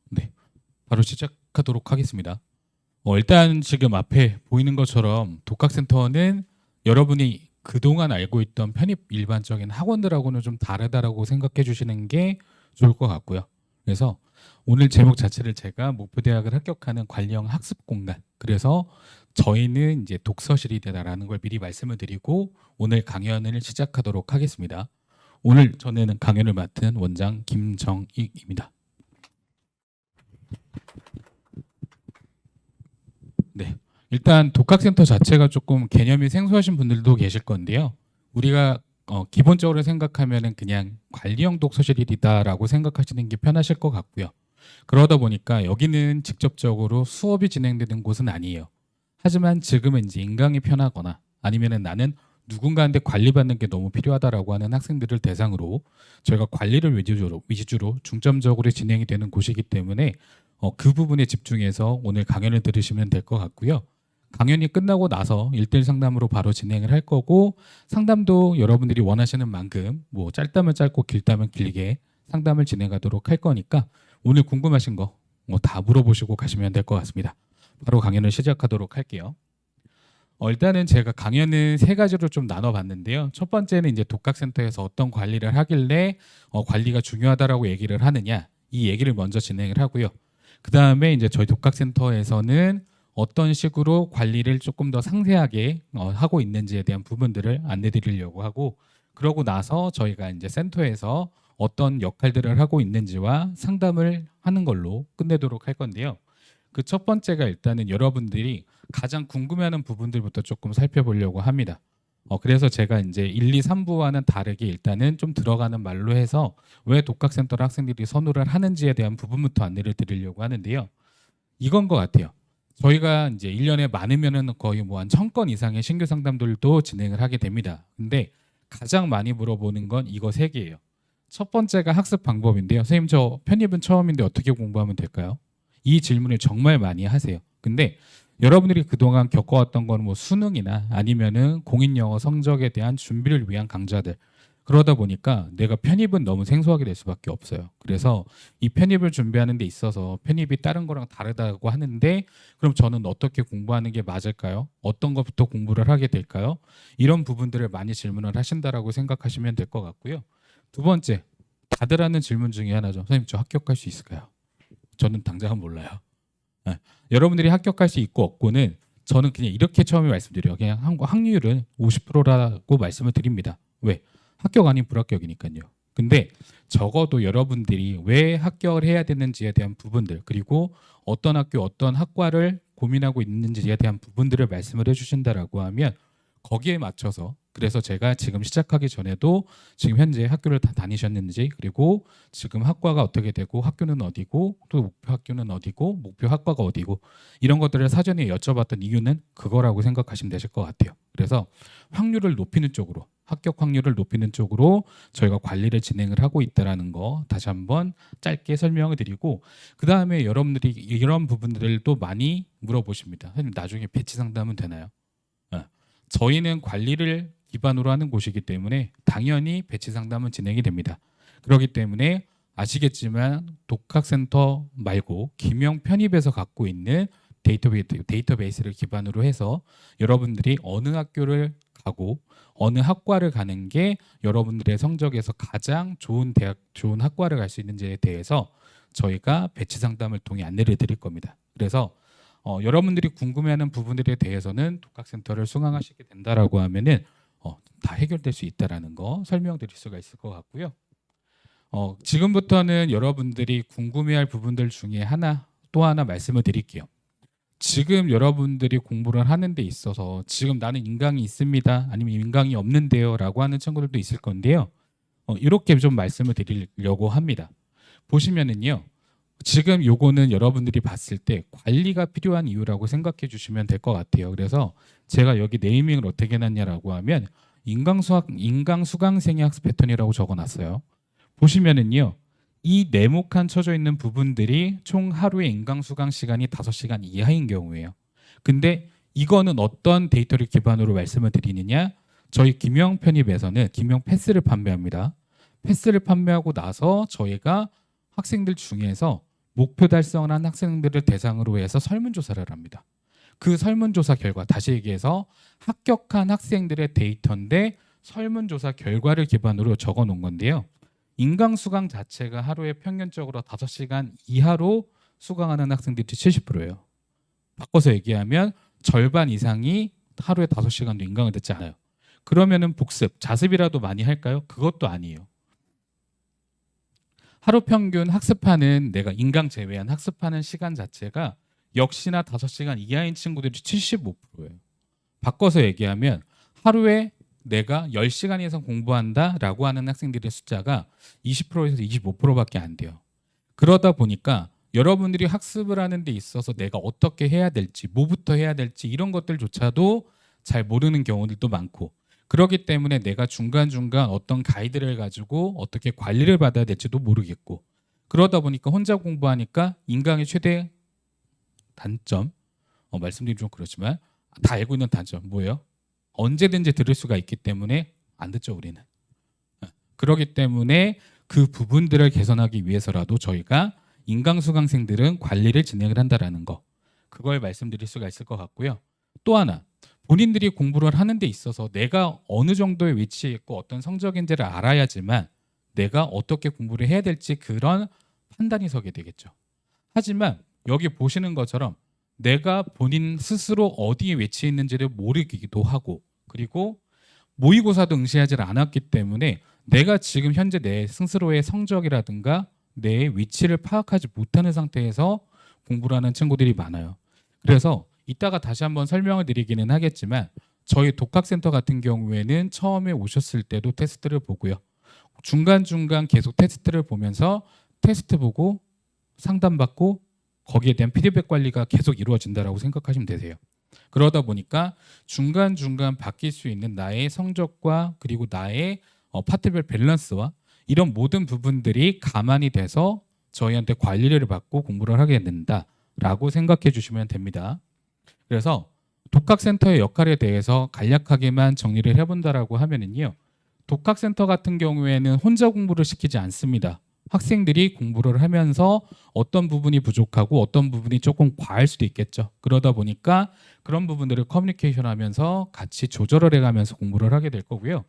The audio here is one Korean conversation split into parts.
네, 바로 시작하도록 하겠습니다. 일단 지금 앞에 보이는 것처럼 독학센터는 여러분이 그동안 알고 있던 편입 일반적인 학원들하고는 좀 다르다라고 생각해 주시는 게 좋을 것 같고요. 그래서 오늘 제목 자체를 제가 목표대학을 합격하는 관리형 학습 공간. 그래서 저희는 이제 독서실이다라는 걸 미리 말씀을 드리고 오늘 강연을 시작하도록 하겠습니다. 오늘 저는 강연을 맡은 원장 김정익입니다. 네. 일단 독학센터 자체가 조금 개념이 생소하신 분들도 계실 건데요. 우리가 기본적으로 생각하면은 그냥 관리형 독서실이다라고 생각하시는 게 편하실 것 같고요. 그러다 보니까 여기는 직접적으로 수업이 진행되는 곳은 아니에요. 하지만 지금은 이제 인강이 편하거나 아니면은 나는 누군가한테 관리받는 게 너무 필요하다라고 하는 학생들을 대상으로 저희가 관리를 위주로 중점적으로 진행이 되는 곳이기 때문에 그 부분에 집중해서 오늘 강연을 들으시면 될 것 같고요. 강연이 끝나고 나서 1대1 상담으로 바로 진행을 할 거고 상담도 여러분들이 원하시는 만큼 뭐 짧다면 짧고 길다면 길게 상담을 진행하도록 할 거니까 오늘 궁금하신 거 다 물어보시고 가시면 될 것 같습니다. 바로 강연을 시작하도록 할게요. 일단은 제가 강연은 세 가지로 좀 나눠봤는데요. 첫 번째는 이제 독학센터에서 어떤 관리를 하길래 관리가 중요하다라고 얘기를 하느냐 이 얘기를 먼저 진행을 하고요. 그 다음에 이제 저희 독학센터에서는 어떤 식으로 관리를 조금 더 상세하게 하고 있는지에 대한 부분들을 안내드리려고 하고 그러고 나서 저희가 이제 센터에서 어떤 역할들을 하고 있는지와 상담을 하는 걸로 끝내도록 할 건데요. 그 첫 번째가 일단은 여러분들이 가장 궁금해하는 부분들부터 조금 살펴보려고 합니다. 그래서 제가 이제 1, 2, 3부와는 다르게 일단은 좀 들어가는 말로 해서 왜 독학센터를 학생들이 선호를 하는지에 대한 부분부터 안내를 드리려고 하는데요. 이건 것 같아요. 저희가 이제 1년에 많으면은 거의 뭐 한 1000건 이상의 신규 상담들도 진행을 하게 됩니다. 근데 가장 많이 물어보는 건 이거 세 개예요. 첫 번째가 학습 방법인데요. 선생님 저 편입은 처음인데 어떻게 공부하면 될까요? 이 질문을 정말 많이 하세요. 근데 여러분들이 그동안 겪어왔던 건 뭐 수능이나 아니면은 공인영어 성적에 대한 준비를 위한 강좌들 그러다 보니까 내가 편입은 너무 생소하게 될 수밖에 없어요. 그래서 이 편입을 준비하는 데 있어서 편입이 다른 거랑 다르다고 하는데 그럼 저는 어떻게 공부하는 게 맞을까요? 어떤 것부터 공부를 하게 될까요? 이런 부분들을 많이 질문을 하신다라고 생각하시면 될 것 같고요. 두 번째, 다들 하는 질문 중에 하나죠. 선생님 저 합격할 수 있을까요? 저는 당장은 몰라요. 네. 여러분들이 합격할 수 있고 없고는 저는 그냥 이렇게 처음에 말씀드려요. 그냥 확률은 50%라고 말씀을 드립니다. 왜? 합격 아닌 불합격이니까요. 근데 적어도 여러분들이 왜 합격을 해야 되는지에 대한 부분들 그리고 어떤 학교 어떤 학과를 고민하고 있는지에 대한 부분들을 말씀을 해주신다라고 하면 거기에 맞춰서 그래서 제가 지금 시작하기 전에도 지금 현재 학교를 다 다니셨는지 그리고 지금 학과가 어떻게 되고 학교는 어디고 또 목표 학교는 어디고 목표 학과가 어디고 이런 것들을 사전에 여쭤봤던 이유는 그거라고 생각하시면 되실 것 같아요. 그래서 확률을 높이는 쪽으로 합격 확률을 높이는 쪽으로 저희가 관리를 진행을 하고 있다라는 거 다시 한번 짧게 설명을 드리고 그 다음에 여러분들이 이런 부분들도 많이 물어보십니다. 선생님 나중에 배치 상담은 되나요? 저희는 관리를 기반으로 하는 곳이기 때문에 당연히 배치 상담은 진행이 됩니다. 그렇기 때문에 아시겠지만 독학센터 말고 김영 편입에서 갖고 있는 데이터베이스를 기반으로 해서 여러분들이 어느 학교를 가고 어느 학과를 가는 게 여러분들의 성적에서 가장 좋은 대학, 좋은 학과를 갈 수 있는지에 대해서 저희가 배치 상담을 통해 안내를 드릴 겁니다. 그래서 여러분들이 궁금해하는 부분들에 대해서는 독학센터를 수강하시게 된다라고 하면은 다 해결될 수 있다라는 거 설명드릴 수가 있을 것 같고요. 지금부터는 여러분들이 궁금해할 부분들 중에 또 하나 말씀을 드릴게요. 지금 여러분들이 공부를 하는 데 있어서 지금 나는 인강이 있습니다. 아니면 인강이 없는데요. 라고 하는 친구들도 있을 건데요. 이렇게 좀 말씀을 드리려고 합니다. 보시면은요. 지금 요거는 여러분들이 봤을 때 관리가 필요한 이유라고 생각해 주시면 될 것 같아요. 그래서 제가 여기 네이밍을 어떻게 해놨냐라고 하면 인강 수강생의 학습 패턴이라고 적어놨어요. 보시면은요. 이 네모칸 쳐져 있는 부분들이 총 하루에 인강 수강 시간이 5시간 이하인 경우예요. 근데 이거는 어떤 데이터를 기반으로 말씀을 드리느냐? 저희 김영 편입에서는 김영 패스를 판매합니다. 패스를 판매하고 나서 저희가 학생들 중에서 목표 달성을 한 학생들을 대상으로 해서 설문조사를 합니다. 그 설문조사 결과, 다시 얘기해서 합격한 학생들의 데이터인데 설문조사 결과를 기반으로 적어 놓은 건데요. 인강 수강 자체가 하루에 평균적으로 5시간 이하로 수강하는 학생들이 70%예요. 바꿔서 얘기하면 절반 이상이 하루에 5시간도 인강을 듣지 않아요. 그러면은 복습, 자습이라도 많이 할까요? 그것도 아니에요. 하루 평균 학습하는, 내가 인강 제외한 학습하는 시간 자체가 역시나 5시간 이하인 친구들이 75%예요. 바꿔서 얘기하면 하루에 내가 10시간 이상 공부한다라고 하는 학생들의 숫자가 20%에서 25%밖에 안 돼요. 그러다 보니까 여러분들이 학습을 하는 데 있어서 내가 어떻게 해야 될지, 뭐부터 해야 될지 이런 것들조차도 잘 모르는 경우들도 많고, 그렇기 때문에 내가 중간중간 어떤 가이드를 가지고 어떻게 관리를 받아야 될지도 모르겠고, 그러다 보니까 혼자 공부하니까 인강의 최대 단점, 말씀드리면 좀 그렇지만 다 알고 있는 단점 뭐예요? 언제든지 들을 수가 있기 때문에 안 듣죠, 우리는. 그렇기 때문에 그 부분들을 개선하기 위해서라도 저희가 인강 수강생들은 관리를 진행을 한다라는 거, 그걸 말씀드릴 수가 있을 것 같고요. 또 하나, 본인들이 공부를 하는 데 있어서 내가 어느 정도의 위치에 있고 어떤 성적인지를 알아야지만 내가 어떻게 공부를 해야 될지 그런 판단이 서게 되겠죠. 하지만 여기 보시는 것처럼 내가 본인 스스로 어디에 위치해 있는지를 모르기도 하고, 그리고 모의고사도 응시하지 않았기 때문에 내가 지금 현재 내 스스로의 성적이라든가 내 위치를 파악하지 못하는 상태에서 공부를 하는 친구들이 많아요. 그래서 이따가 다시 한번 설명을 드리기는 하겠지만 저희 독학센터 같은 경우에는 처음에 오셨을 때도 테스트를 보고요. 중간중간 계속 테스트를 보면서 테스트 보고 상담받고 거기에 대한 피드백 관리가 계속 이루어진다라고 생각하시면 되세요. 그러다 보니까 중간중간 바뀔 수 있는 나의 성적과 그리고 나의 파트별 밸런스와 이런 모든 부분들이 감안이 돼서 저희한테 관리를 받고 공부를 하게 된다라고 생각해 주시면 됩니다. 그래서 독학센터의 역할에 대해서 간략하게만 정리를 해본다라고 하면은요, 독학센터 같은 경우에는 혼자 공부를 시키지 않습니다. 학생들이 공부를 하면서 어떤 부분이 부족하고 어떤 부분이 조금 과할 수도 있겠죠. 그러다 보니까 그런 부분들을 커뮤니케이션 하면서 같이 조절을 해가면서 공부를 하게 될 거고요.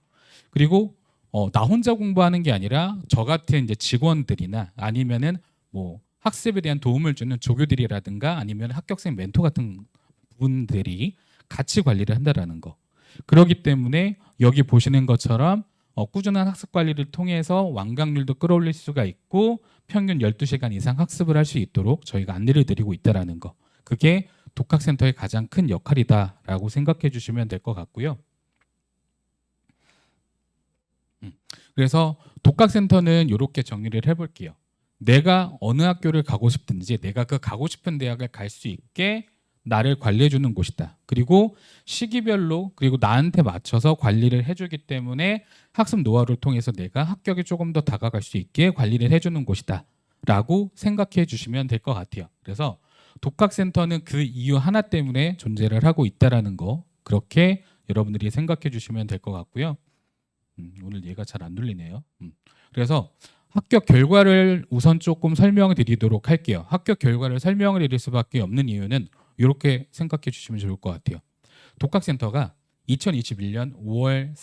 그리고 나 혼자 공부하는 게 아니라 저 같은 이제 직원들이나 아니면은 뭐 학습에 대한 도움을 주는 조교들이라든가 아니면 합격생 멘토 같은 분들이 같이 관리를 한다라는 거. 그렇기 때문에 여기 보시는 것처럼 꾸준한 학습 관리를 통해서 완강률도 끌어올릴 수가 있고 평균 12시간 이상 학습을 할 수 있도록 저희가 안내를 드리고 있다라는 거. 그게 독학센터의 가장 큰 역할이다라고 생각해 주시면 될 것 같고요. 그래서 독학센터는 이렇게 정리를 해볼게요. 내가 어느 학교를 가고 싶든지 내가 그 가고 싶은 대학을 갈 수 있게 나를 관리해 주는 곳이다. 그리고 시기별로 그리고 나한테 맞춰서 관리를 해주기 때문에 학습 노하우를 통해서 내가 합격에 조금 더 다가갈 수 있게 관리를 해주는 곳이다 라고 생각해 주시면 될 것 같아요. 그래서 독학센터는 그 이유 하나 때문에 존재를 하고 있다라는 거, 그렇게 여러분들이 생각해 주시면 될 것 같고요. 오늘 얘가 잘 안 눌리네요. 그래서 합격 결과를 우선 조금 설명을 드리도록 할게요. 합격 결과를 설명을 드릴 수밖에 없는 이유는 이렇게 생각해 주시면 좋을 것 같아요. 독학센터가 2021년 5월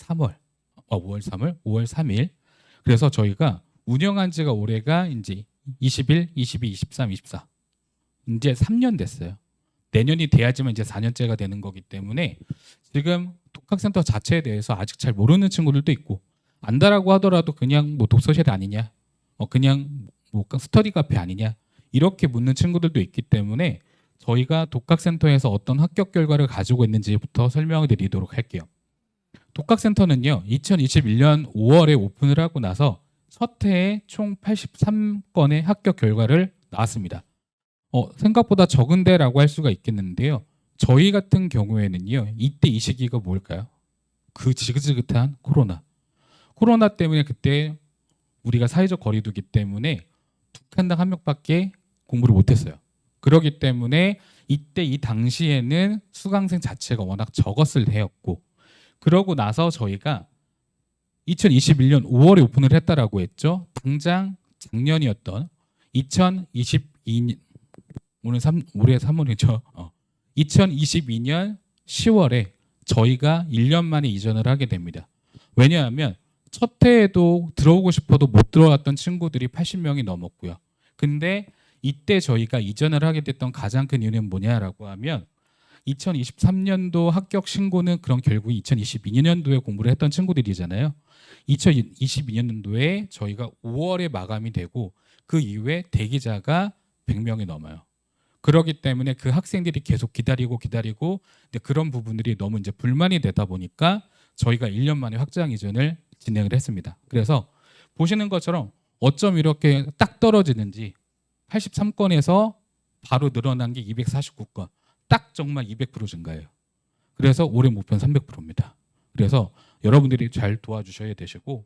3일. 그래서 저희가 운영한 지가 올해가 이제 21, 22, 23, 24. 이제 3년 됐어요. 내년이 돼야지만 이제 4년째가 되는 거기 때문에 지금 독학센터 자체에 대해서 아직 잘 모르는 친구들도 있고, 안다라고 하더라도 그냥 뭐 독서실 아니냐, 그냥 뭐 스터디 카페 아니냐 이렇게 묻는 친구들도 있기 때문에 저희가 독학센터에서 어떤 합격 결과를 가지고 있는지부터 설명을 드리도록 할게요. 독학센터는요, 2021년 5월에 오픈을 하고 나서 첫 해에 총 83건의 합격 결과를 나왔습니다. 생각보다 적은데라고 할 수가 있겠는데요. 저희 같은 경우에는요, 이때 이 시기가 뭘까요? 그 지긋지긋한 코로나 때문에 그때 우리가 사회적 거리두기 때문에 두 칸당 한 명밖에 공부를 못했어요. 그렇기 때문에 이때 이 당시에는 수강생 자체가 워낙 적었을 해였고, 그러고 나서 저희가 2021년 5월에 오픈을 했다라고 했죠. 당장 작년이었던 2022 올해 3월이죠. 2022년 10월에 저희가 1년 만에 이전을 하게 됩니다. 왜냐하면 첫 해에도 들어오고 싶어도 못 들어왔던 친구들이 80명이 넘었고요. 근데 이때 저희가 이전을 하게 됐던 가장 큰 이유는 뭐냐라고 하면 2023년도 합격 신고는 그런 결국 2022년도에 공부를 했던 친구들이잖아요. 2022년도에 저희가 5월에 마감이 되고 그 이후에 대기자가 100명이 넘어요. 그렇기 때문에 그 학생들이 계속 기다리고 근데 그런 부분들이 너무 이제 불만이 되다 보니까 저희가 1년 만에 확장 이전을 진행을 했습니다. 그래서 보시는 것처럼 어쩜 이렇게 딱 떨어지는지 83건에서 바로 늘어난 게 249건. 딱 정말 200% 증가해요. 그래서 올해 목표는 300%입니다. 그래서 여러분들이 잘 도와주셔야 되시고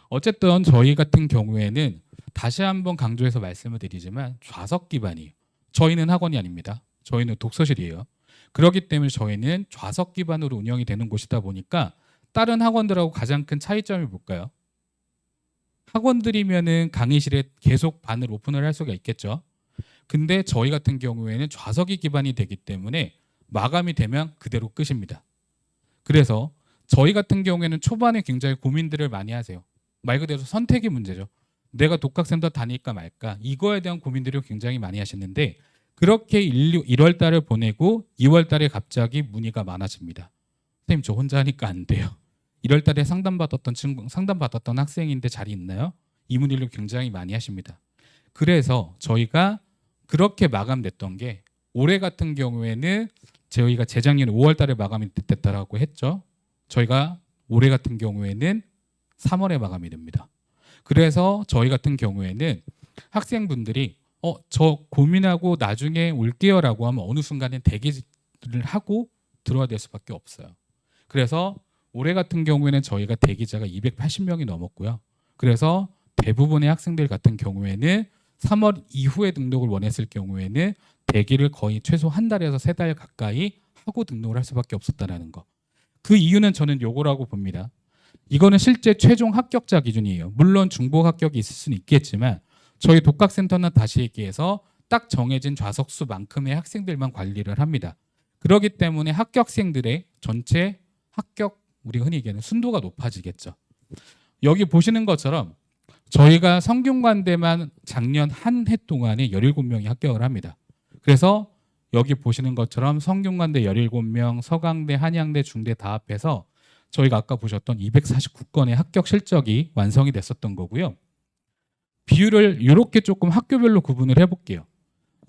어쨌든 저희 같은 경우에는 다시 한번 강조해서 말씀을 드리지만 좌석 기반이에요. 저희는 학원이 아닙니다. 저희는 독서실이에요. 그렇기 때문에 저희는 좌석 기반으로 운영이 되는 곳이다 보니까 다른 학원들하고 가장 큰 차이점이 뭘까요? 학원들이면은 강의실에 계속 반을 오픈을 할 수가 있겠죠. 근데 저희 같은 경우에는 좌석이 기반이 되기 때문에 마감이 되면 그대로 끝입니다. 그래서 저희 같은 경우에는 초반에 굉장히 고민들을 많이 하세요. 말 그대로 선택의 문제죠. 내가 독학센터 다닐까 말까 이거에 대한 고민들을 굉장히 많이 하시는데 그렇게 1월 달을 보내고 2월 달에 갑자기 문의가 많아집니다. 선생님 저 혼자 하니까 안 돼요. 1월 달에 상담받았던 학생인데 자리 있나요? 이 문의를 굉장히 많이 하십니다. 그래서 저희가 그렇게 마감됐던 게 올해 같은 경우에는 저희가 재작년 5월 달에 마감이 됐다라고 했죠. 저희가 올해 같은 경우에는 3월에 마감이 됩니다. 그래서 저희 같은 경우에는 학생분들이 저 고민하고 나중에 올게요라고 하면 어느 순간에 대기를 하고 들어야 될 수밖에 없어요. 그래서 올해 같은 경우에는 저희가 대기자가 280명이 넘었고요. 그래서 대부분의 학생들 같은 경우에는 3월 이후에 등록을 원했을 경우에는 대기를 거의 최소 한 달에서 3달 가까이 하고 등록을 할 수밖에 없었다는 거. 그 이유는 저는 요거라고 봅니다. 이거는 실제 최종 합격자 기준이에요. 물론 중복 합격이 있을 수는 있겠지만 저희 독학센터는 다시 얘기해서 딱 정해진 좌석수만큼의 학생들만 관리를 합니다. 그렇기 때문에 합격생들의 전체 합격 우리가 흔히 얘기하는 순도가 높아지겠죠. 여기 보시는 것처럼 저희가 성균관대만 작년 한 해 동안에 17명이 합격을 합니다. 그래서 여기 보시는 것처럼 성균관대 17명, 서강대, 한양대, 중대 다 합해서 저희가 아까 보셨던 249건의 합격 실적이 완성이 됐었던 거고요. 비율을 이렇게 조금 학교별로 구분을 해볼게요.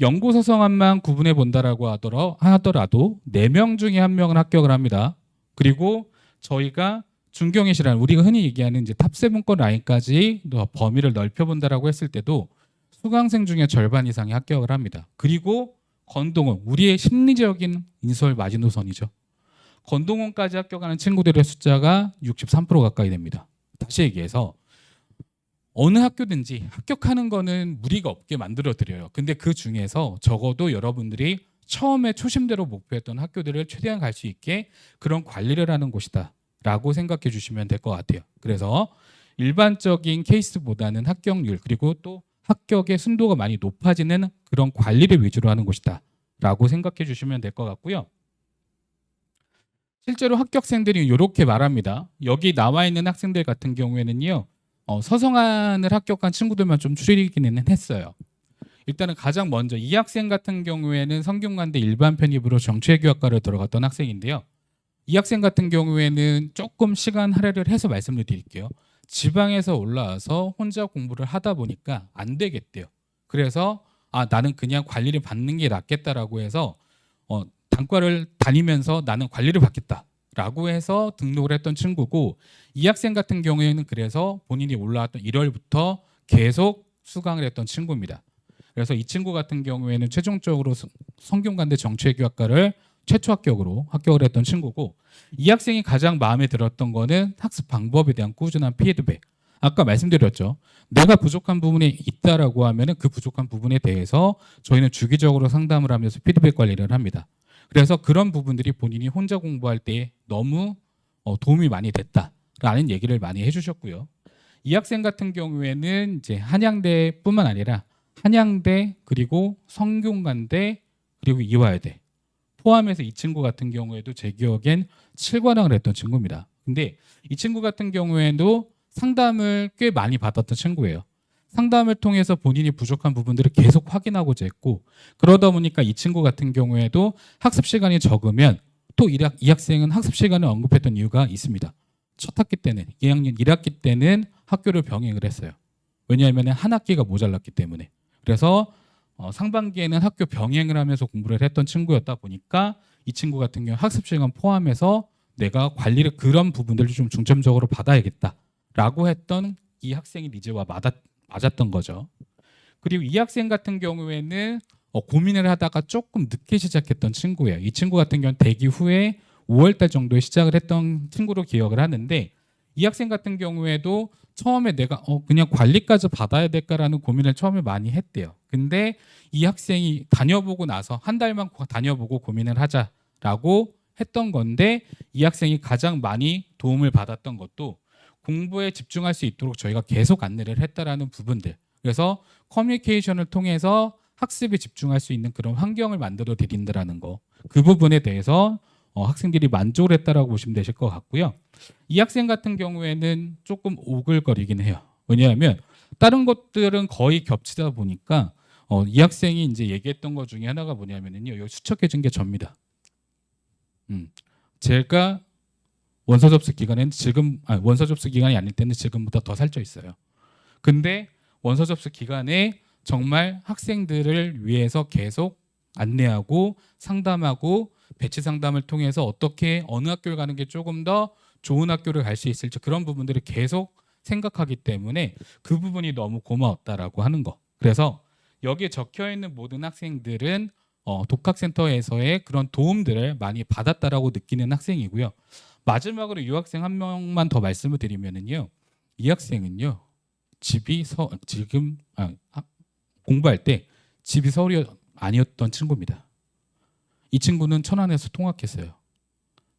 연구소성함만 구분해 본다라고 하더라도 4명 중에 1명은 합격을 합니다. 그리고 저희가 중경외시라는 우리가 흔히 얘기하는 이제 탑7권 라인까지 범위를 넓혀본다라고 했을 때도 수강생 중에 절반 이상이 합격을 합니다. 그리고 건동원, 우리의 심리적인 인설 마지노선이죠. 건동원까지 합격하는 친구들의 숫자가 63% 가까이 됩니다. 다시 얘기해서 어느 학교든지 합격하는 거는 무리가 없게 만들어드려요. 근데 그 중에서 적어도 여러분들이 처음에 초심대로 목표했던 학교들을 최대한 갈 수 있게 그런 관리를 하는 곳이다 라고 생각해 주시면 될 것 같아요. 그래서 일반적인 케이스보다는 합격률 그리고 또 합격의 순도가 많이 높아지는 그런 관리를 위주로 하는 곳이다 라고 생각해 주시면 될 것 같고요. 실제로 합격생들이 이렇게 말합니다. 여기 나와 있는 학생들 같은 경우에는요. 서성한을 합격한 친구들만 좀 줄이기는 했어요. 일단은 가장 먼저 이 학생 같은 경우에는 성균관대 일반 편입으로 정치외교학과를 들어갔던 학생인데요. 이 학생 같은 경우에는 조금 시간 할애를 해서 말씀을 드릴게요. 지방에서 올라와서 혼자 공부를 하다 보니까 안 되겠대요. 그래서 나는 그냥 관리를 받는 게 낫겠다라고 해서 단과를 다니면서 나는 관리를 받겠다라고 해서 등록을 했던 친구고 이 학생 같은 경우에는 그래서 본인이 올라왔던 1월부터 계속 수강을 했던 친구입니다. 그래서 이 친구 같은 경우에는 최종적으로 성균관대 정치외교학과를 최초 합격으로 합격을 했던 친구고 이 학생이 가장 마음에 들었던 거는 학습 방법에 대한 꾸준한 피드백. 아까 말씀드렸죠. 내가 부족한 부분이 있다라고 하면은 그 부족한 부분에 대해서 저희는 주기적으로 상담을 하면서 피드백 관리를 합니다. 그래서 그런 부분들이 본인이 혼자 공부할 때 너무 도움이 많이 됐다라는 얘기를 많이 해주셨고요. 이 학생 같은 경우에는 이제 한양대뿐만 아니라 한양대 그리고 성균관대 그리고 이화여대 포함해서 이 친구 같은 경우에도 제 기억엔 7관왕을 했던 친구입니다. 근데 이 친구 같은 경우에도 상담을 꽤 많이 받았던 친구예요. 상담을 통해서 본인이 부족한 부분들을 계속 확인하고자 했고, 그러다 보니까 이 친구 같은 경우에도 학습 시간이 적으면 또 이 학생은 학습 시간을 언급했던 이유가 있습니다. 첫 학기 때는 2학년 1학기 때는 학교를 병행을 했어요. 왜냐하면 한 학기가 모자랐기 때문에. 그래서 상반기에는 학교 병행을 하면서 공부를 했던 친구였다 보니까 이 친구 같은 경우 학습 시간 포함해서 내가 관리를 그런 부분들을 좀 중점적으로 받아야겠다라고 했던 이 학생의 니즈와 맞았던 거죠. 그리고 이 학생 같은 경우에는 고민을 하다가 조금 늦게 시작했던 친구예요. 이 친구 같은 경우는 대기 후에 5월달 정도에 시작을 했던 친구로 기억을 하는데, 이 학생 같은 경우에도 처음에 내가 그냥 관리까지 받아야 될까라는 고민을 처음에 많이 했대요. 근데 이 학생이 다녀보고 나서 한 달만 다녀보고 고민을 하자라고 했던 건데, 이 학생이 가장 많이 도움을 받았던 것도 공부에 집중할 수 있도록 저희가 계속 안내를 했다라는 부분들. 그래서 커뮤니케이션을 통해서 학습에 집중할 수 있는 그런 환경을 만들어 드린다라는 거. 그 부분에 대해서 학생들이 만족을 했다라고 보시면 되실 것 같고요. 이 학생 같은 경우에는 조금 오글거리긴 해요. 왜냐하면 다른 것들은 거의 겹치다 보니까 이 학생이 이제 얘기했던 것 중에 하나가 뭐냐면요, 여기 수척해진 게 접니다. 제가 원서 접수 기간엔 원서 접수 기간이 아닐 때는 지금보다 더 살쪄 있어요. 근데 원서 접수 기간에 정말 학생들을 위해서 계속 안내하고 상담하고 배치 상담을 통해서 어떻게 어느 학교를 가는 게 조금 더 좋은 학교를 갈 수 있을지 그런 부분들을 계속 생각하기 때문에 그 부분이 너무 고마웠다라고 하는 거. 그래서 여기에 적혀 있는 모든 학생들은 독학센터에서의 그런 도움들을 많이 받았다라고 느끼는 학생이고요. 마지막으로 이 학생 한 명만 더 말씀을 드리면은요, 이 학생은요 집이 지금 공부할 때 집이 서울이 아니었던 친구입니다. 이 친구는 천안에서 통학했어요.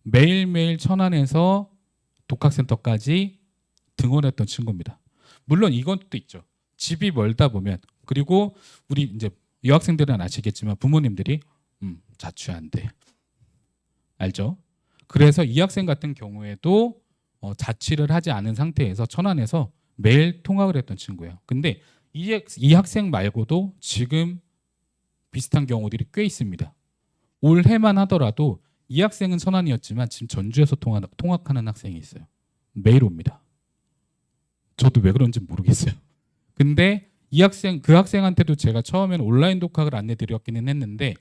매일매일 천안에서 독학센터까지 등원했던 친구입니다. 물론 이것도 있죠. 집이 멀다 보면, 그리고 우리 이제 여학생들은 아시겠지만 부모님들이 자취한대. 알죠? 그래서 이 학생 같은 경우에도 자취를 하지 않은 상태에서 천안에서 매일 통학을 했던 친구예요. 근데 이 학생 말고도 지금 비슷한 경우들이 꽤 있습니다. 올해만 하더라도 이 학생은 천안이었지만 지금 전주에서 통학하는 학생이 있어요. 매일 옵니다. 저도 왜 그런지 모르겠어요. 근데 그 학생한테도 제가 처음에는 온라인 독학을 안내드렸기는 했는데,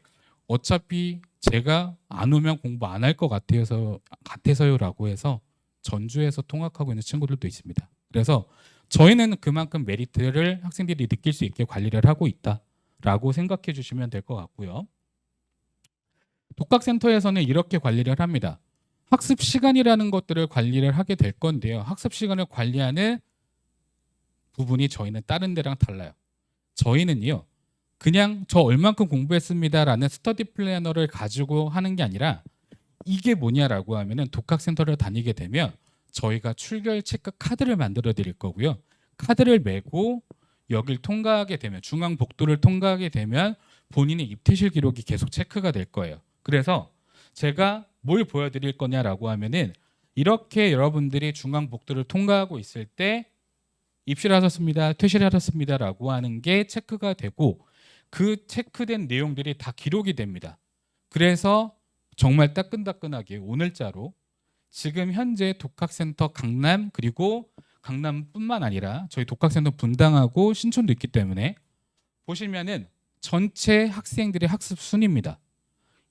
어차피 제가 안 오면 공부 안 할 것 같아서요라고 해서 전주에서 통학하고 있는 친구들도 있습니다. 그래서 저희는 그만큼 메리트를 학생들이 느낄 수 있게 관리를 하고 있다라고 생각해 주시면 될 것 같고요. 독학센터에서는 이렇게 관리를 합니다. 학습 시간이라는 것들을 관리를 하게 될 건데요. 학습 시간을 관리하는 부분이 저희는 다른 데랑 달라요. 저희는요, 그냥 저 얼만큼 공부했습니다라는 스터디 플래너를 가지고 하는 게 아니라, 이게 뭐냐라고 하면은 독학센터를 다니게 되면 저희가 출결 체크 카드를 만들어 드릴 거고요. 카드를 메고 여길 통과하게 되면, 중앙 복도를 통과하게 되면 본인의 입퇴실 기록이 계속 체크가 될 거예요. 그래서 제가 뭘 보여드릴 거냐라고 하면은, 이렇게 여러분들이 중앙 복도를 통과하고 있을 때 입실하셨습니다, 퇴실하셨습니다라고 하는 게 체크가 되고, 그 체크된 내용들이 다 기록이 됩니다. 그래서 정말 따끈따끈하게 오늘자로 지금 현재 독학센터 강남, 그리고 강남뿐만 아니라 저희 독학센터 분당하고 신촌도 있기 때문에 보시면은 전체 학생들의 학습 순위입니다.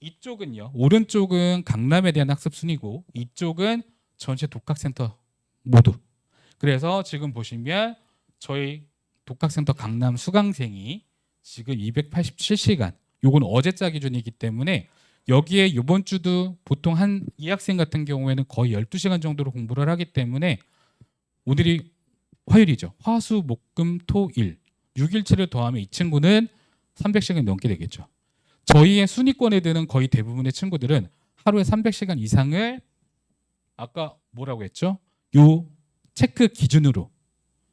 이쪽은요, 오른쪽은 강남에 대한 학습 순위고 이쪽은 전체 독학센터 모두. 그래서 지금 보시면 저희 독학센터 강남 수강생이 지금 287시간, 요건 어제자 기준이기 때문에 여기에 이번 주도 보통 이 학생 같은 경우에는 거의 12시간 정도로 공부를 하기 때문에, 오늘이 화요일이죠. 화수 목금 토 일 6일치를 더하면 이 친구는 300시간이 넘게 되겠죠. 저희의 순위권에 드는 거의 대부분의 친구들은 하루에 300시간 이상을 아까 뭐라고 했죠? 요 체크 기준으로,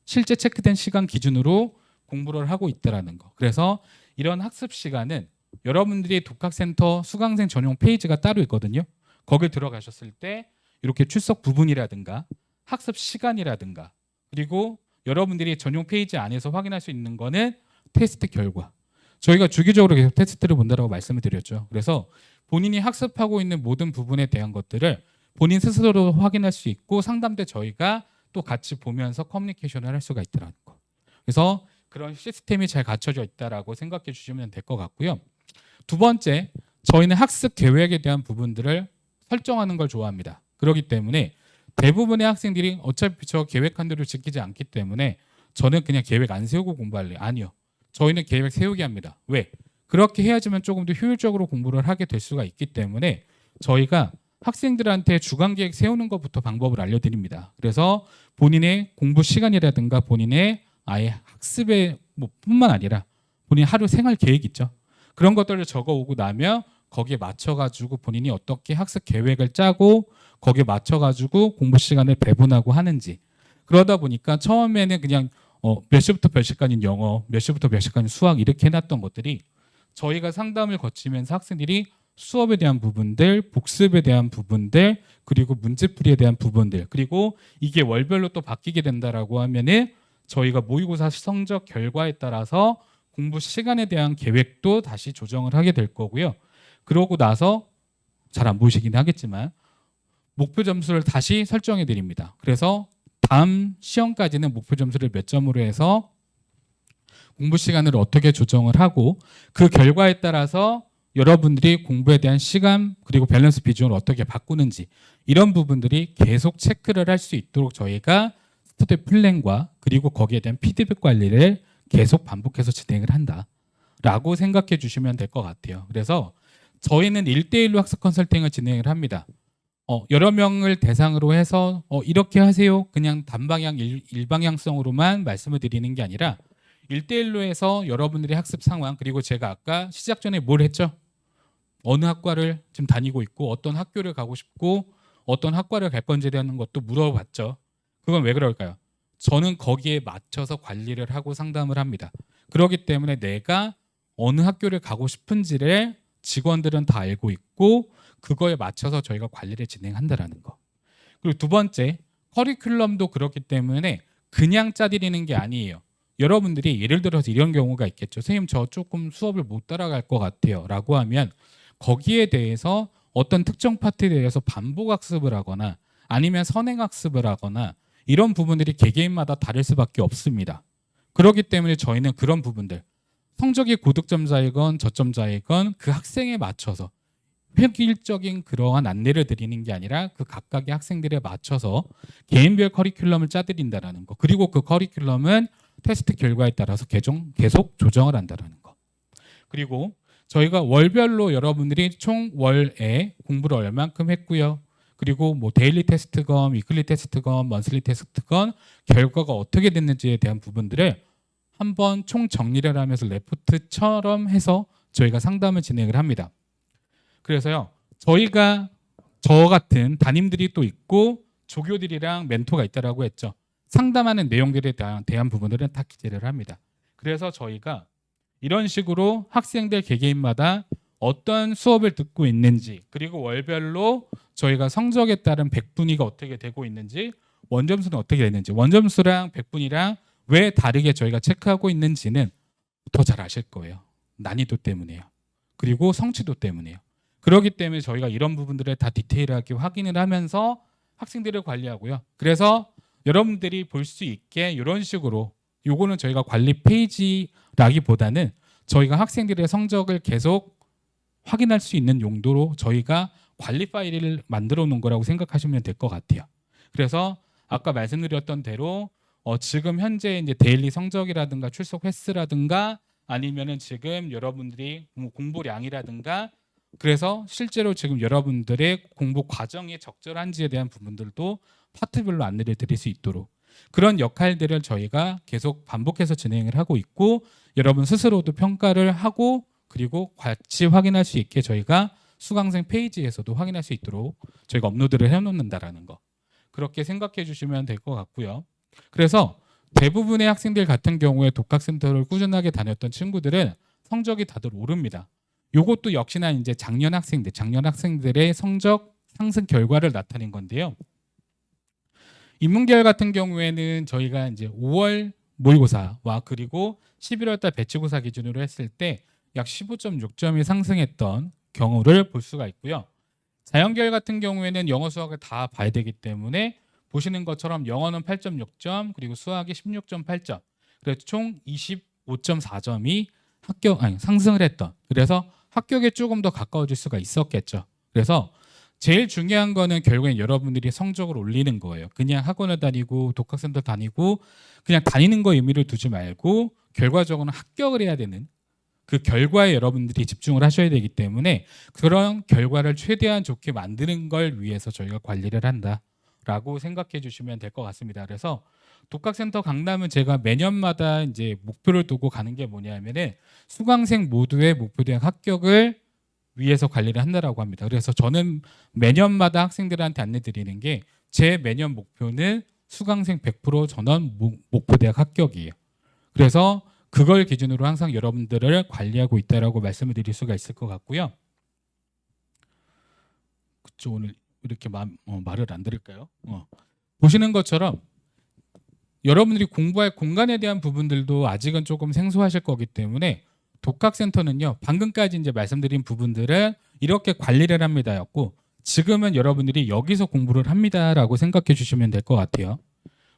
실제 체크된 시간 기준으로 공부를 하고 있다라는 거. 그래서 이런 학습 시간은 여러분들이 독학센터 수강생 전용 페이지가 따로 있거든요. 거기 들어가셨을 때 이렇게 출석 부분이라든가 학습 시간이라든가 그리고 여러분들이 전용 페이지 안에서 확인할 수 있는 거는 테스트 결과. 저희가 주기적으로 계속 테스트를 본다라고 말씀을 드렸죠. 그래서 본인이 학습하고 있는 모든 부분에 대한 것들을 본인 스스로 확인할 수 있고 상담 때 저희가 또 같이 보면서 커뮤니케이션을 할 수가 있다는 거. 그래서 그런 시스템이 잘 갖춰져 있다라고 생각해 주시면 될 것 같고요. 두 번째, 저희는 학습 계획에 대한 부분들을 설정하는 걸 좋아합니다. 그렇기 때문에 대부분의 학생들이 어차피 저 계획한 대로 지키지 않기 때문에 저는 그냥 계획 안 세우고 공부할래. 아니요. 저희는 계획 세우게 합니다. 왜? 그렇게 해야지만 조금 더 효율적으로 공부를 하게 될 수가 있기 때문에 저희가 학생들한테 주간 계획 세우는 것부터 방법을 알려드립니다. 그래서 본인의 공부 시간이라든가 본인의 아예 학습의 뿐만 아니라 본인 하루 생활 계획 있죠. 그런 것들을 적어오고 나면 거기에 맞춰가지고 본인이 어떻게 학습 계획을 짜고 거기에 맞춰가지고 공부 시간을 배분하고 하는지. 그러다 보니까 처음에는 그냥 몇 시부터 몇 시까지는 영어, 몇 시부터 몇 시까지는 수학 이렇게 해놨던 것들이 저희가 상담을 거치면서 학생들이 수업에 대한 부분들, 복습에 대한 부분들, 그리고 문제풀이에 대한 부분들, 그리고 이게 월별로 또 바뀌게 된다라고 하면은 저희가 모의고사 성적 결과에 따라서 공부 시간에 대한 계획도 다시 조정을 하게 될 거고요. 그러고 나서 잘 안 보이시긴 하겠지만 목표 점수를 다시 설정해 드립니다. 그래서 다음 시험까지는 목표 점수를 몇 점으로 해서 공부 시간을 어떻게 조정을 하고 그 결과에 따라서 여러분들이 공부에 대한 시간 그리고 밸런스 비중을 어떻게 바꾸는지 이런 부분들이 계속 체크를 할 수 있도록 저희가 스터디 플랜과 그리고 거기에 대한 피드백 관리를 계속 반복해서 진행을 한다라고 생각해 주시면 될 것 같아요. 그래서 저희는 1대1로 학습 컨설팅을 진행을 합니다. 여러 명을 대상으로 해서 이렇게 하세요. 그냥 단방향 일방향성으로만 말씀을 드리는 게 아니라 1대1로 해서 여러분들의 학습 상황 그리고 제가 아까 시작 전에 뭘 했죠? 어느 학과를 지금 다니고 있고 어떤 학교를 가고 싶고 어떤 학과를 갈 건지에 대한 것도 물어봤죠. 그건 왜 그럴까요? 저는 거기에 맞춰서 관리를 하고 상담을 합니다. 그렇기 때문에 내가 어느 학교를 가고 싶은지를 직원들은 다 알고 있고 그거에 맞춰서 저희가 관리를 진행한다라는 거. 그리고 두 번째, 커리큘럼도 그렇기 때문에 그냥 짜드리는 게 아니에요. 여러분들이 예를 들어서 이런 경우가 있겠죠. 선생님 저 조금 수업을 못 따라갈 것 같아요 라고 하면 거기에 대해서 어떤 특정 파트에 대해서 반복 학습을 하거나 아니면 선행 학습을 하거나 이런 부분들이 개개인마다 다를 수밖에 없습니다. 그렇기 때문에 저희는 그런 부분들 성적이 고득점자이건 저점자이건 그 학생에 맞춰서 획일적인 그러한 안내를 드리는 게 아니라 그 각각의 학생들에 맞춰서 개인별 커리큘럼을 짜드린다는 거. 그리고 그 커리큘럼은 테스트 결과에 따라서 계속 조정을 한다는 거. 그리고 저희가 월별로 여러분들이 총 월에 공부를 얼만큼 했고요. 그리고 뭐 데일리 테스트건, 위클리 테스트건, 먼슬리 테스트건 결과가 어떻게 됐는지에 대한 부분들을 한번 총 정리를 하면서 레포트처럼 해서 저희가 상담을 진행을 합니다. 그래서요, 저희가 저 같은 담임들이 또 있고 조교들이랑 멘토가 있다라고 했죠. 상담하는 내용들에 대한 부분들은 다 기재를 합니다. 그래서 저희가 이런 식으로 학생들 개개인마다 어떤 수업을 듣고 있는지 그리고 월별로 저희가 성적에 따른 백분위가 어떻게 되고 있는지 원점수는 어떻게 되는지 원점수랑 백분위랑 왜 다르게 저희가 체크하고 있는지는 더 잘 아실 거예요. 난이도 때문에요. 그리고 성취도 때문에요. 그렇기 때문에 저희가 이런 부분들을 다 디테일하게 확인을 하면서 학생들을 관리하고요. 그래서 여러분들이 볼 수 있게 이런 식으로 요거는 저희가 관리 페이지라기보다는 저희가 학생들의 성적을 계속 확인할 수 있는 용도로 저희가 관리 파일을 만들어 놓은 거라고 생각하시면 될 것 같아요. 그래서 아까 말씀드렸던 대로 지금 현재 이제 데일리 성적이라든가 출석 횟수라든가 아니면은 지금 여러분들이 공부량이라든가 그래서 실제로 지금 여러분들의 공부 과정이 적절한지에 대한 부분들도 파트별로 안내를 드릴 수 있도록 그런 역할들을 저희가 계속 반복해서 진행을 하고 있고 여러분 스스로도 평가를 하고 그리고 같이 확인할 수 있게 저희가 수강생 페이지에서도 확인할 수 있도록 저희가 업로드를 해놓는다라는 거 그렇게 생각해 주시면 될 것 같고요. 그래서 대부분의 학생들 같은 경우에 독학센터를 꾸준하게 다녔던 친구들은 성적이 다들 오릅니다. 요것도 역시나 이제 작년 학생들의 성적 상승 결과를 나타낸 건데요. 인문계열 같은 경우에는 저희가 이제 5월 모의고사와 그리고 11월 달 배치고사 기준으로 했을 때 약 15.6점이 상승했던 경우를 볼 수가 있고요. 자연계열 같은 경우에는 영어 수학을 다 봐야 되기 때문에 보시는 것처럼 영어는 8.6점 그리고 수학이 16.8점 그래서 총 25.4점이 상승을 했던 그래서 합격에 조금 더 가까워질 수가 있었겠죠. 그래서 제일 중요한 거는 결국엔 여러분들이 성적을 올리는 거예요. 그냥 학원을 다니고 독학센터 다니고 그냥 다니는 거 의미를 두지 말고 결과적으로는 합격을 해야 되는 그 결과에 여러분들이 집중을 하셔야 되기 때문에 그런 결과를 최대한 좋게 만드는 걸 위해서 저희가 관리를 한다라고 생각해 주시면 될 것 같습니다. 그래서 독학센터 강남은 제가 매년마다 이제 목표를 두고 가는 게 뭐냐면은 수강생 모두의 목표대학 합격을 위해서 관리를 한다라고 합니다. 그래서 저는 매년마다 학생들한테 안내드리는 게 제 매년 목표는 수강생 100% 전원 목표대학 합격이에요. 그래서 그걸 기준으로 항상 여러분들을 관리하고 있다라고 말씀을 드릴 수가 있을 것 같고요. 그쵸, 오늘 이렇게 말을 안 드릴까요? 보시는 것처럼 여러분들이 공부할 공간에 대한 부분들도 아직은 조금 생소하실 거기 때문에 독학센터는요, 방금까지 이제 말씀드린 부분들은 이렇게 관리를 합니다였고 지금은 여러분들이 여기서 공부를 합니다라고 생각해 주시면 될 것 같아요.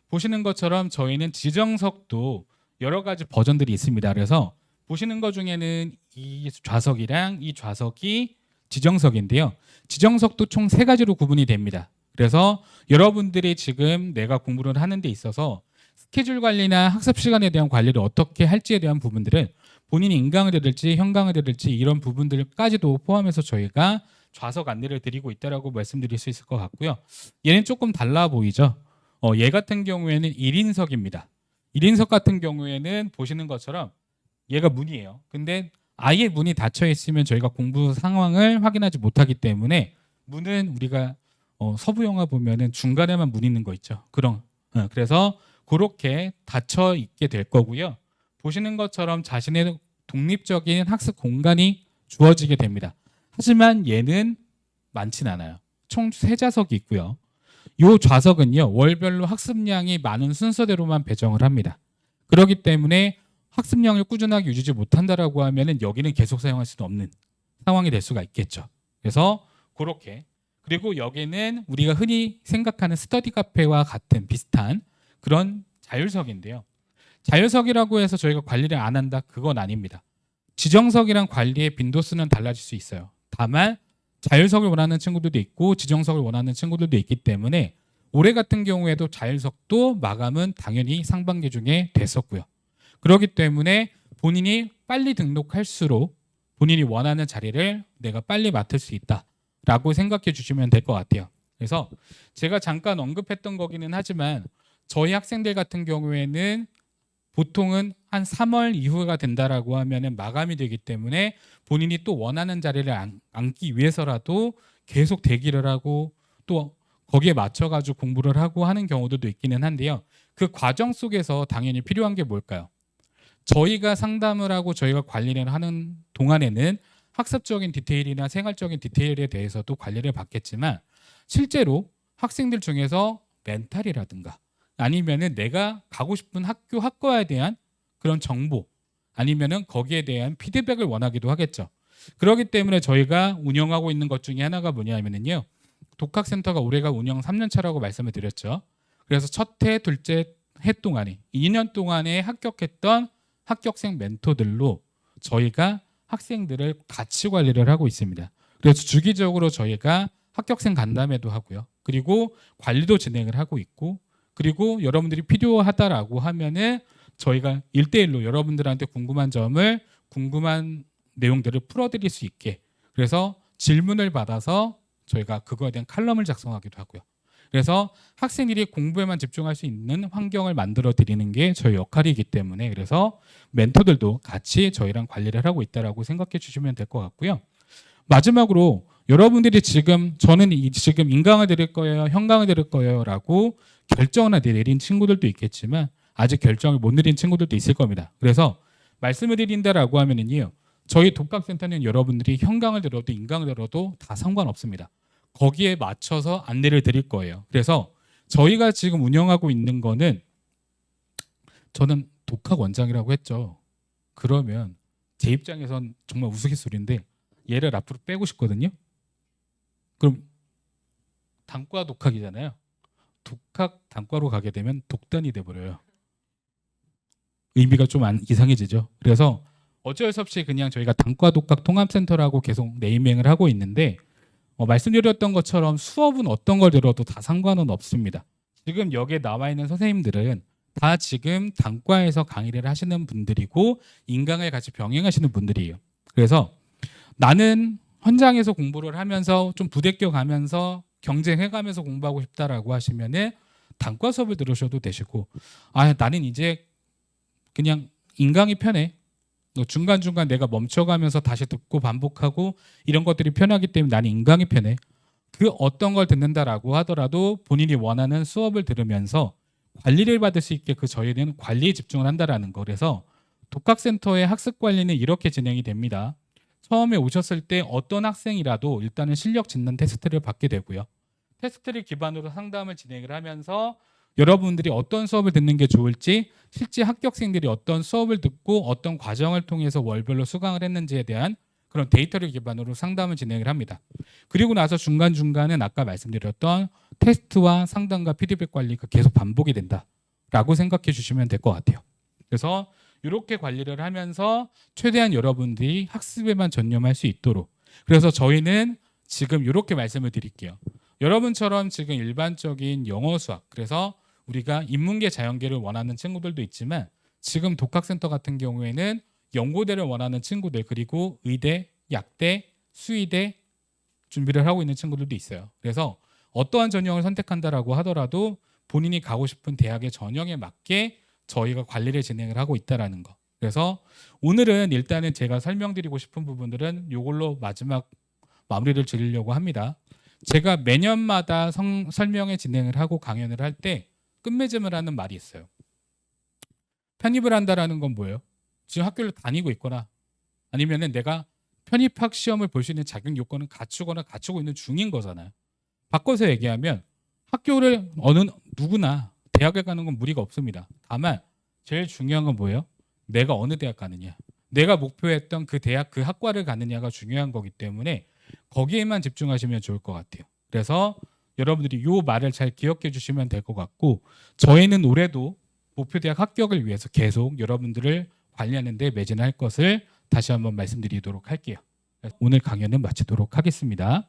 보시는 것처럼 저희는 지정석도 여러 가지 버전들이 있습니다. 그래서 보시는 것 중에는 이 좌석이랑 이 좌석이 지정석인데요. 지정석도 총 3가지로 구분이 됩니다. 그래서 여러분들이 지금 내가 공부를 하는 데 있어서 스케줄 관리나 학습 시간에 대한 관리를 어떻게 할지에 대한 부분들은 본인이 인강을 들을지 현강을 들을지 이런 부분들까지도 포함해서 저희가 좌석 안내를 드리고 있다라고 말씀드릴 수 있을 것 같고요. 얘는 조금 달라 보이죠? 얘 같은 경우에는 1인석입니다. 1인석 같은 경우에는 보시는 것처럼 얘가 문이에요. 근데 아예 문이 닫혀 있으면 저희가 공부 상황을 확인하지 못하기 때문에 문은 우리가 서부 영화 보면은 중간에만 문 있는 거 있죠. 그래서 그렇게 닫혀 있게 될 거고요. 보시는 것처럼 자신의 독립적인 학습 공간이 주어지게 됩니다. 하지만 얘는 많진 않아요. 총 3좌석이 있고요. 이 좌석은요, 월별로 학습량이 많은 순서대로만 배정을 합니다. 그렇기 때문에 학습량을 꾸준하게 유지지 못한다라고 하면은 여기는 계속 사용할 수도 없는 상황이 될 수가 있겠죠. 그래서 그렇게, 그리고 여기는 우리가 흔히 생각하는 스터디 카페와 같은 비슷한 그런 자율석인데요. 자율석이라고 해서 저희가 관리를 안 한다, 그건 아닙니다. 지정석이랑 관리의 빈도수는 달라질 수 있어요. 다만 자율석을 원하는 친구들도 있고 지정석을 원하는 친구들도 있기 때문에 올해 같은 경우에도 자율석도 마감은 당연히 상반기 중에 됐었고요. 그렇기 때문에 본인이 빨리 등록할수록 본인이 원하는 자리를 내가 빨리 맡을 수 있다라고 생각해 주시면 될 것 같아요. 그래서 제가 잠깐 언급했던 거기는 하지만 저희 학생들 같은 경우에는 보통은 한 3월 이후가 된다라고 하면은 마감이 되기 때문에 본인이 또 원하는 자리를 앉기 위해서라도 계속 대기를 하고 또 거기에 맞춰가지고 공부를 하고 하는 경우들도 있기는 한데요. 그 과정 속에서 당연히 필요한 게 뭘까요? 저희가 상담을 하고 저희가 관리를 하는 동안에는 학습적인 디테일이나 생활적인 디테일에 대해서도 관리를 받겠지만 실제로 학생들 중에서 멘탈이라든가 아니면은 내가 가고 싶은 학과에 대한 그런 정보 아니면은 거기에 대한 피드백을 원하기도 하겠죠. 그렇기 때문에 저희가 운영하고 있는 것 중에 하나가 뭐냐면요. 독학센터가 올해가 운영 3년 차라고 말씀을 드렸죠. 그래서 첫 해, 둘째 해 동안에 2년 동안에 합격했던 합격생 멘토들로 저희가 학생들을 같이 관리를 하고 있습니다. 그래서 주기적으로 저희가 합격생 간담회도 하고요. 그리고 관리도 진행을 하고 있고 그리고 여러분들이 필요하다라고 하면은 저희가 1대1로 여러분들한테 궁금한 내용들을 풀어드릴 수 있게 그래서 질문을 받아서 저희가 그거에 대한 칼럼을 작성하기도 하고요. 그래서 학생들이 공부에만 집중할 수 있는 환경을 만들어 드리는 게 저희 역할이기 때문에 그래서 멘토들도 같이 저희랑 관리를 하고 있다라고 생각해 주시면 될 것 같고요. 마지막으로 여러분들이 지금 저는 지금 인강을 드릴 거예요, 현강을 드릴 거예요라고 결정을 내린 친구들도 있겠지만 아직 결정을 못 내린 친구들도 있을 겁니다. 그래서 말씀을 드린다라고 하면은요, 저희 독학센터는 여러분들이 현강을 들어도 인강을 들어도 다 상관없습니다. 거기에 맞춰서 안내를 드릴 거예요. 그래서 저희가 지금 운영하고 있는 거는, 저는 독학 원장이라고 했죠. 그러면 제 입장에선 정말 우스갯소리인데 얘를 앞으로 빼고 싶거든요. 그럼 단과 독학이잖아요. 독학 단과로 가게 되면 독단이 돼버려요. 의미가 좀 이상해지죠. 그래서 어쩔 수 없이 그냥 저희가 단과 독학 통합센터라고 계속 네이밍을 하고 있는데, 말씀드렸던 것처럼 수업은 어떤 걸 들어도 다 상관은 없습니다. 지금 여기에 나와 있는 선생님들은 다 지금 단과에서 강의를 하시는 분들이고 인강을 같이 병행하시는 분들이에요. 그래서 나는 현장에서 공부를 하면서 좀 부대껴 가면서 경쟁해가면서 공부하고 싶다라고 하시면은 단과 수업을 들으셔도 되시고, 나는 이제 그냥 인강이 편해, 중간중간 내가 멈춰가면서 다시 듣고 반복하고 이런 것들이 편하기 때문에 나는 인강이 편해, 그 어떤 걸 듣는다라고 하더라도 본인이 원하는 수업을 들으면서 관리를 받을 수 있게 저희는 관리에 집중을 한다라는 거. 그래서 독학센터의 학습 관리는 이렇게 진행이 됩니다. 처음에 오셨을 때 어떤 학생이라도 일단은 실력 짓는 테스트를 받게 되고요. 테스트를 기반으로 상담을 진행을 하면서 여러분들이 어떤 수업을 듣는 게 좋을지, 실제 합격생들이 어떤 수업을 듣고 어떤 과정을 통해서 월별로 수강을 했는지에 대한 그런 데이터를 기반으로 상담을 진행을 합니다. 그리고 나서 중간중간은 아까 말씀드렸던 테스트와 상담과 피드백 관리가 계속 반복이 된다라고 생각해 주시면 될 것 같아요. 그래서 이렇게 관리를 하면서 최대한 여러분들이 학습에만 전념할 수 있도록, 그래서 저희는 지금 이렇게 말씀을 드릴게요. 여러분처럼 지금 일반적인 영어 수학, 그래서 우리가 인문계 자연계를 원하는 친구들도 있지만 지금 독학센터 같은 경우에는 연고대를 원하는 친구들, 그리고 의대, 약대, 수의대 준비를 하고 있는 친구들도 있어요. 그래서 어떠한 전형을 선택한다라고 하더라도 본인이 가고 싶은 대학의 전형에 맞게 저희가 관리를 진행을 하고 있다라는 거. 그래서 오늘은 일단은 제가 설명드리고 싶은 부분들은 이걸로 마지막 마무리를 드리려고 합니다. 제가 매년마다 설명회 진행을 하고 강연을 할 때 끝맺음을 하는 말이 있어요. 편입을 한다라는 건 뭐예요? 지금 학교를 다니고 있거나 아니면은 내가 편입학 시험을 볼 수 있는 자격 요건을 갖추고 있는 중인 거잖아요. 바꿔서 얘기하면 학교를 누구나 대학에 가는 건 무리가 없습니다. 다만 제일 중요한 건 뭐예요? 내가 어느 대학 가느냐, 내가 목표했던 그 대학 그 학과를 가느냐가 중요한 거기 때문에 거기에만 집중하시면 좋을 것 같아요. 그래서 여러분들이 이 말을 잘 기억해 주시면 될 것 같고, 저희는 올해도 목표대학 합격을 위해서 계속 여러분들을 관리하는 데 매진할 것을 다시 한번 말씀드리도록 할게요. 오늘 강연은 마치도록 하겠습니다.